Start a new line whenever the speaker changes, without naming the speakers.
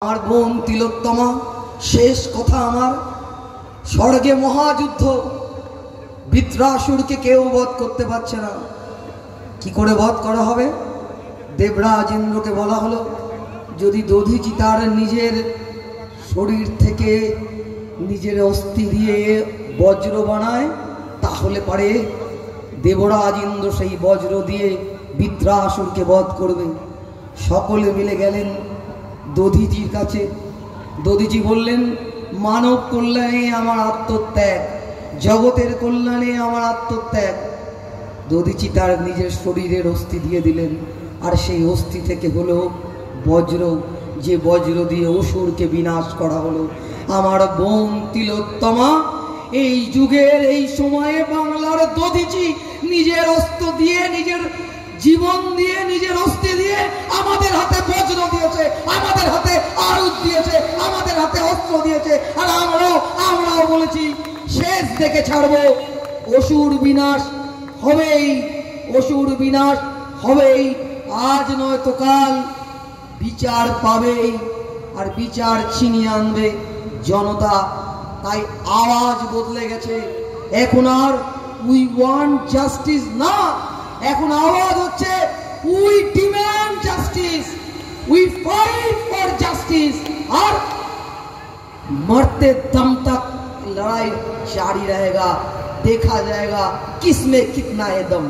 আমার বোন তিলোত্তমা শেষ কথা আমার স্বর্গে মহাযুদ্ধ বৃত্রাসুরকে কেউ বধ করতে পারছে না। কি করে বধ করা হবে? দেবরাজ ইন্দ্রকে বলা হলো যদি দধিচি তার নিজের শরীর থেকে নিজের অস্থি দিয়ে বজ্র বানায় তাহলে পারে দেবরাজ ইন্দ্র সেই বজ্র দিয়ে বৃত্রাসুরকে বধ করবে। সকলে মিলে গেলেন দধিচির কাছে। দধিচি বললেন মানব কল্যাণে আমার আত্মত্যাগ, জগতের কল্যাণে আমার আত্মত্যাগ। দধিচি তার নিজের শরীরের অস্থি দিয়ে দিলেন, আর সেই অস্থি থেকে হলো বজ্র, যে বজ্র দিয়ে অসুরকে বিনাশ করা হলো। আমার বোন তিলোত্তমা এই যুগের এই সময়ে বাংলার দধিচি নিজের অস্ত্র দিয়ে, নিজের জীবন দিয়ে, নিজের অস্থি দিয়ে আমাদের হাতে বজ্র দিয়েছে, আমাদের হাতে আরুদ দিয়েছে, আমাদের হাতে অস্ত্র দিয়েছে। আর আমরাও বলেছি শেষ দেখে ছাড়বো, অসুর বিনাশ হবেই, অসুর বিনাশ হবেই, আজ নয়তো কাল বিচার পাবেই, আর বিচার ছিনিয়ে আনবে জনতা। তাই আওয়াজ বদলে গেছে, এখন আর উই ওয়ান্ট জাস্টিস না, এখন আওয়াজ হচ্ছে we demand justice, we fight for justice. আর मरते दम तक लड़ाई जारी रहेगा, देखा जाएगा किसमें कितना है दम।